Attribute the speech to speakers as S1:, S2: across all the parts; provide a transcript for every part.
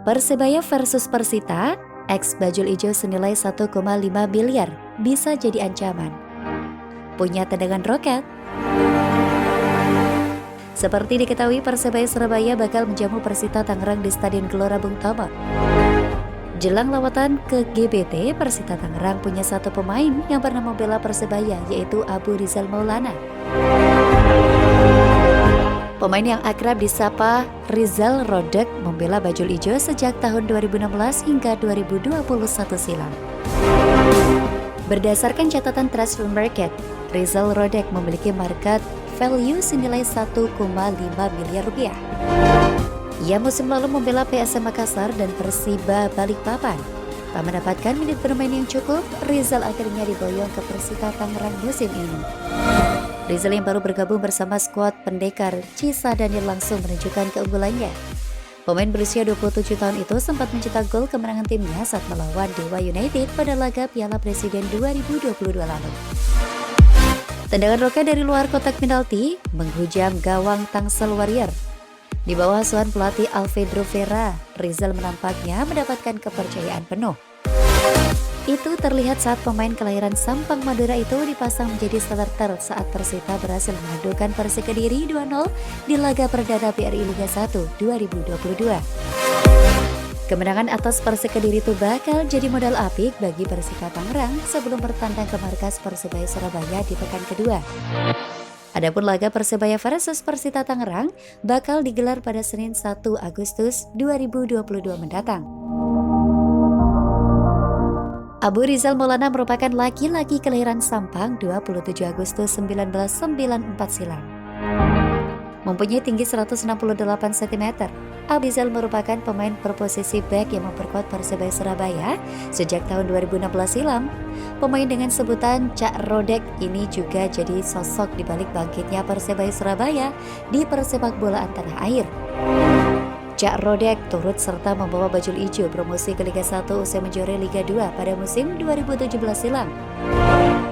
S1: Persebaya versus Persita, ex Bajul Ijo senilai 1,5 miliar bisa jadi ancaman. Punya tendangan roket? Seperti diketahui, Persebaya Surabaya bakal menjamu Persita Tangerang di Stadion Gelora Bung Tomo. Jelang lawatan ke GBT, Persita Tangerang punya satu pemain yang pernah membela Persebaya, yaitu Abu Rizal Maulana. Pemain yang akrab disapa Rizal Rodek membela Bajul Ijo sejak tahun 2016 hingga 2021 silam. Berdasarkan catatan Transfer Market, Rizal Rodek memiliki market value senilai 1,5 miliar rupiah. Ia musim lalu membela PSM Makassar dan Persiba Balikpapan. Tak mendapatkan menit bermain yang cukup, Rizal akhirnya diboyong ke Persita Tangerang musim ini. Rizal yang baru bergabung bersama skuad pendekar Cisa Daniel langsung menunjukkan keunggulannya. Pemain berusia 27 tahun itu sempat mencetak gol kemenangan timnya saat melawan Dewa United pada laga Piala Presiden 2022 lalu. Tendangan roket dari luar kotak penalti menghujam gawang Tangsel Warrior. Di bawah asuhan pelatih Alfredo Vera, Rizal menampaknya mendapatkan kepercayaan penuh. Itu terlihat saat pemain kelahiran Sampang Madura itu dipasang menjadi starter saat Persita berhasil menundukkan Persik Kediri 2-0 di laga perdana BRI Liga 1 2022. Kemenangan atas Persik Kediri itu bakal jadi modal apik bagi Persita Tangerang sebelum bertandang ke markas Persebaya Surabaya di pekan kedua. Adapun laga Persebaya versus Persita Tangerang bakal digelar pada Senin 1 Agustus 2022 mendatang. Abu Rizal Maulana merupakan laki-laki kelahiran Sampang 27 Agustus 1994 silam. Mempunyai tinggi 168 cm, Abu Rizal merupakan pemain berposisi back yang memperkuat Persebaya Surabaya sejak tahun 2016 silam. Pemain dengan sebutan Cak Rodek ini juga jadi sosok di balik bangkitnya Persebaya Surabaya di persepak bolaan tanah air. Cak Rodek turut serta membawa Bajul Ijo promosi ke Liga 1 usai menjuarai Liga 2 pada musim 2017 silam.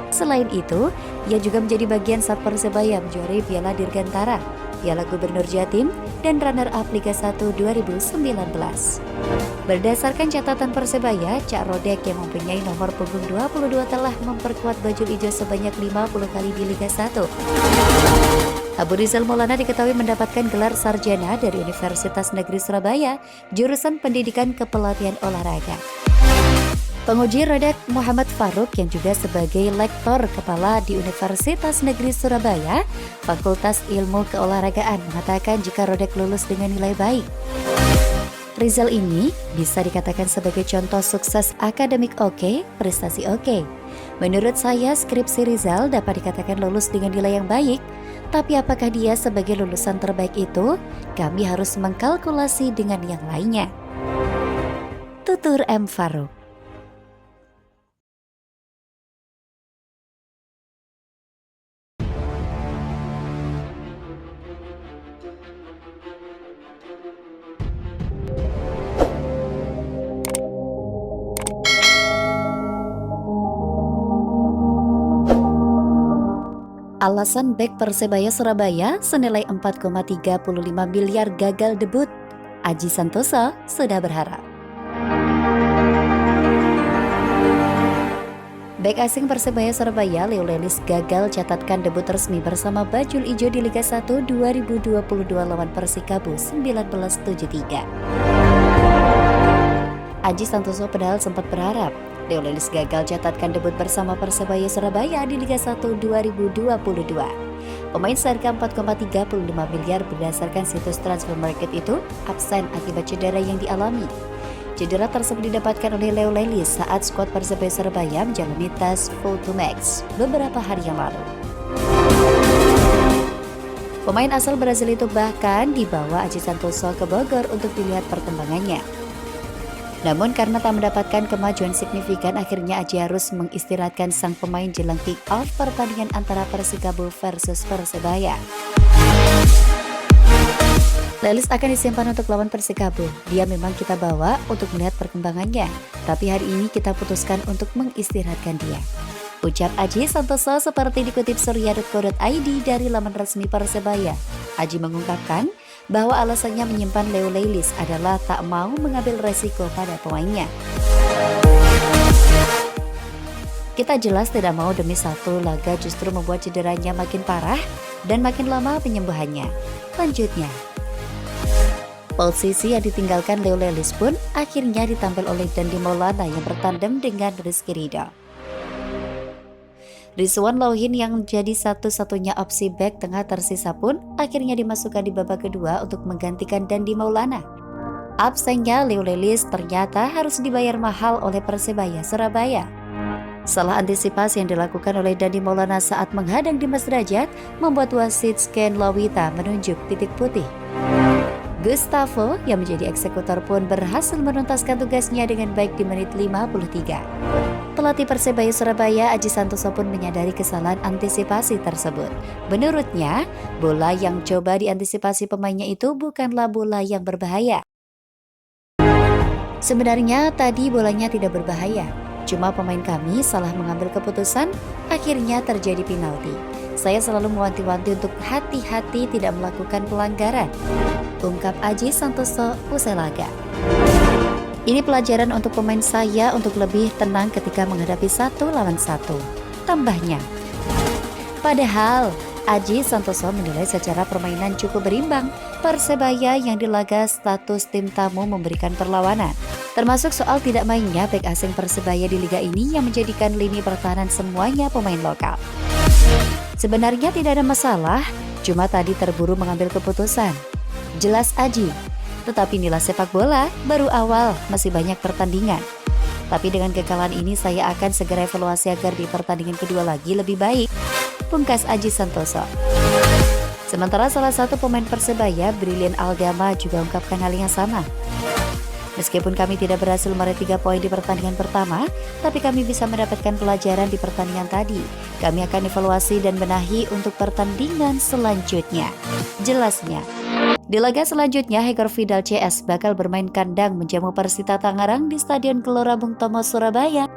S1: Selain itu, ia juga menjadi bagian saat Persebaya menjuarai Piala Dirgantara, Piala Gubernur Jatim, dan runner-up Liga 1 2019. Berdasarkan catatan Persebaya, Cak Rodek yang mempunyai nomor punggung 22 telah memperkuat Bajul Ijo sebanyak 50 kali di Liga 1. Abu Rizal Maulana diketahui mendapatkan gelar sarjana dari Universitas Negeri Surabaya, jurusan Pendidikan Kepelatihan Olahraga. Penguji Rodek Muhammad Faruk yang juga sebagai lektor kepala di Universitas Negeri Surabaya, Fakultas Ilmu Keolahragaan mengatakan jika Rodek lulus dengan nilai baik. Rizal ini bisa dikatakan sebagai contoh sukses akademik oke, prestasi oke. Menurut saya, skripsi Rizal dapat dikatakan lulus dengan nilai yang baik. Tapi apakah dia sebagai lulusan terbaik itu? Kami harus mengkalkulasi dengan yang lainnya. Tutur M. Faruk. Alasan bek Persebaya Surabaya senilai 4,35 miliar gagal debut, Aji Santoso sudah berharap. Bek asing Persebaya Surabaya Leo Lelis gagal catatkan debut resmi bersama Bajul Ijo di Liga 1 2022 lawan Persikabo 1973. Aji Santoso padahal sempat berharap Leo Lelis gagal catatkan debut bersama Persebaya Surabaya di Liga 1 2022. Pemain seharga 4,35 miliar berdasarkan situs Transfer Market itu absen akibat cedera yang dialami. Cedera tersebut didapatkan oleh Leo Lelis saat skuad Persebaya Surabaya menjalani tes Full2Max beberapa hari yang lalu. Pemain asal Brazil itu bahkan dibawa Aji Santoso ke Bogor untuk dilihat perkembangannya. Namun karena tak mendapatkan kemajuan signifikan, akhirnya Aji harus mengistirahatkan sang pemain jelang kick-off pertandingan antara Persikabo versus Persebaya. Lelis akan disimpan untuk lawan Persikabo. Dia memang kita bawa untuk melihat perkembangannya, tapi hari ini kita putuskan untuk mengistirahatkan dia. Ucap Aji Santoso seperti dikutip surya.co.id dari laman resmi Persebaya. Aji mengungkapkan, bahwa alasannya menyimpan Leo Leilis adalah tak mau mengambil resiko pada pemainnya. Kita jelas tidak mau demi satu laga justru membuat cederanya makin parah dan makin lama penyembuhannya. Lanjutnya, posisi yang ditinggalkan Leo Leilis pun akhirnya ditampil oleh Dandi Maulana yang bertandem dengan Rizky Ridho. Rizwan Louhin yang jadi satu-satunya opsi bek tengah tersisa pun akhirnya dimasukkan di babak kedua untuk menggantikan Dandi Maulana. Absennya Leo Leilis ternyata harus dibayar mahal oleh Persebaya Surabaya. Salah antisipasi yang dilakukan oleh Dandi Maulana saat menghadang Dimas Derajat membuat wasit Ken Lawita menunjuk titik putih. Gustavo yang menjadi eksekutor pun berhasil menuntaskan tugasnya dengan baik di menit 53. Pelatih Persebaya Surabaya Aji Santoso pun menyadari kesalahan antisipasi tersebut. Menurutnya, bola yang coba diantisipasi pemainnya itu bukanlah bola yang berbahaya. Sebenarnya tadi bolanya tidak berbahaya. Cuma pemain kami salah mengambil keputusan, akhirnya terjadi penalti. Saya selalu mewanti-wanti untuk hati-hati tidak melakukan pelanggaran, ungkap Aji Santoso usai laga. Ini pelajaran untuk pemain saya untuk lebih tenang ketika menghadapi 1 lawan 1, tambahnya. Padahal Aji Santoso menilai secara permainan cukup berimbang. Persebaya yang di laga status tim tamu memberikan perlawanan, termasuk soal tidak mainnya bek asing Persebaya di liga ini yang menjadikan lini pertahanan semuanya pemain lokal. Sebenarnya tidak ada masalah, cuma tadi terburu mengambil keputusan, jelas Aji. Tetapi inilah sepak bola, baru awal, masih banyak pertandingan. Tapi dengan kekalahan ini saya akan segera evaluasi agar di pertandingan kedua lagi lebih baik, pungkas Aji Santoso. Sementara salah satu pemain Persebaya, Brilian Algama, juga ungkapkan hal yang sama. Meskipun kami tidak berhasil meraih 3 poin di pertandingan pertama, tapi kami bisa mendapatkan pelajaran di pertandingan tadi. Kami akan evaluasi dan benahi untuk pertandingan selanjutnya, jelasnya. Di laga selanjutnya, Hegor Vidal CS bakal bermain kandang menjamu Persita Tangerang di Stadion Gelora Bung Tomo, Surabaya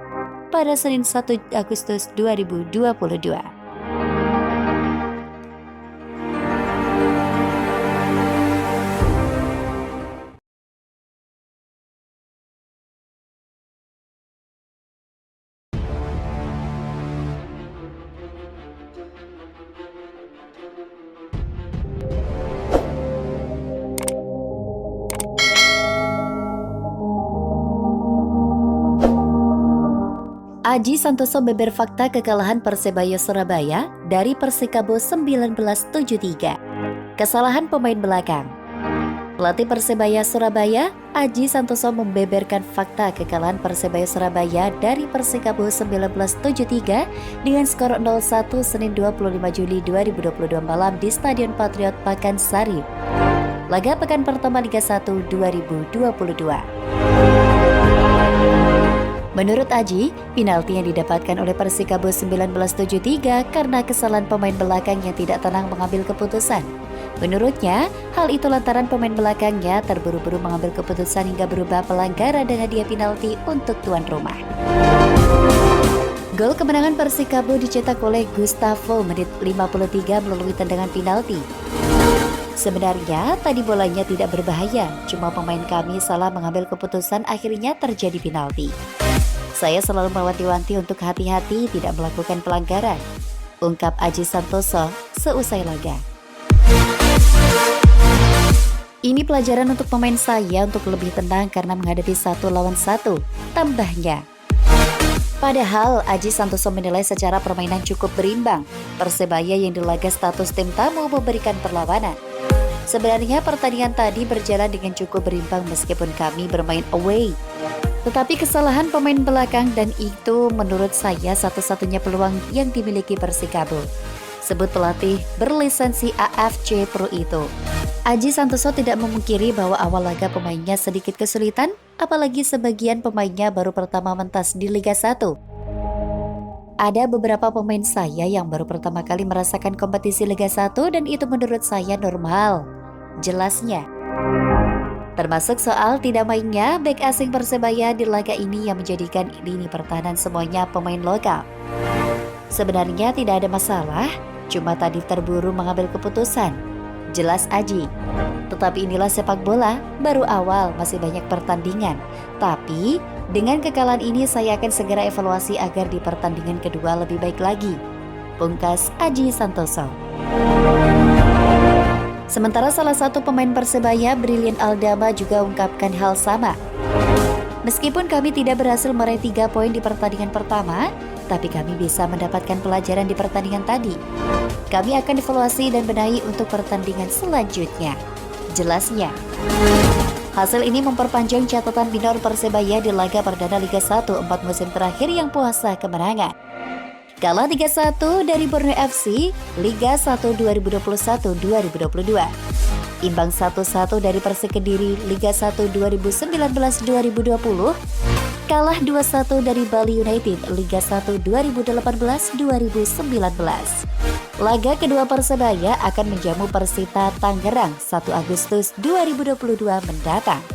S1: pada Senin 1 Agustus 2022. Aji Santoso beber fakta kekalahan Persebaya Surabaya dari Persikabo 1973. Kesalahan pemain belakang. Pelatih Persebaya Surabaya, Aji Santoso membeberkan fakta kekalahan Persebaya Surabaya dari Persikabo 1973 dengan skor 0-1 Senin 25 Juli 2022 malam di Stadion Patriot Pakansari. Laga pekan pertama Liga 1 2022. Menurut Aji, penalti yang didapatkan oleh Persikabo 1973 karena kesalahan pemain belakang yang tidak tenang mengambil keputusan. Menurutnya, hal itu lantaran pemain belakangnya terburu-buru mengambil keputusan hingga berubah pelanggaran dan hadiah penalti untuk tuan rumah. Gol kemenangan Persikabo dicetak oleh Gustavo menit 53 melalui tendangan penalti. Sebenarnya tadi bolanya tidak berbahaya, cuma pemain kami salah mengambil keputusan akhirnya terjadi penalti. Saya selalu mewanti-wanti untuk hati-hati tidak melakukan pelanggaran, ungkap Aji Santoso seusai laga. Ini pelajaran untuk pemain saya untuk lebih tenang karena menghadapi 1 lawan 1, tambahnya. Padahal Aji Santoso menilai secara permainan cukup berimbang. Persebaya yang di laga status tim tamu memberikan perlawanan. Sebenarnya pertandingan tadi berjalan dengan cukup berimbang meskipun kami bermain away. Tetapi kesalahan pemain belakang dan itu menurut saya satu-satunya peluang yang dimiliki Persikabo, sebut pelatih berlisensi AFC Pro itu. Aji Santoso tidak memungkiri bahwa awal laga pemainnya sedikit kesulitan, apalagi sebagian pemainnya baru pertama mentas di Liga 1. Ada beberapa pemain saya yang baru pertama kali merasakan kompetisi Liga 1 dan itu menurut saya normal, jelasnya. Termasuk soal tidak mainnya bek asing Persebaya di laga ini yang menjadikan lini pertahanan semuanya pemain lokal. Sebenarnya tidak ada masalah, cuma tadi terburu mengambil keputusan, Jelas Aji. Tetapi inilah sepak bola, baru awal, masih banyak pertandingan. Tapi dengan kekalahan ini saya akan segera evaluasi agar di pertandingan kedua lebih baik lagi. Pungkas Aji Santoso. Sementara salah satu pemain Persebaya, Brilian Aldama, juga ungkapkan hal sama. Meskipun kami tidak berhasil meraih 3 poin di pertandingan pertama, tapi kami bisa mendapatkan pelajaran di pertandingan tadi. Kami akan evaluasi dan benahi untuk pertandingan selanjutnya. Jelasnya. Hasil ini memperpanjang catatan minor Persebaya di laga perdana Liga 1 4 musim terakhir yang puasa kemenangan. Kalah 3-1 dari Borneo FC, Liga 1 2021-2022. Imbang 1-1 dari Persik Kediri, Liga 1 2019-2020. Kalah 2-1 dari Bali United, Liga 1 2018-2019. Laga kedua Persebaya akan menjamu Persita Tangerang 1 Agustus 2022 mendatang.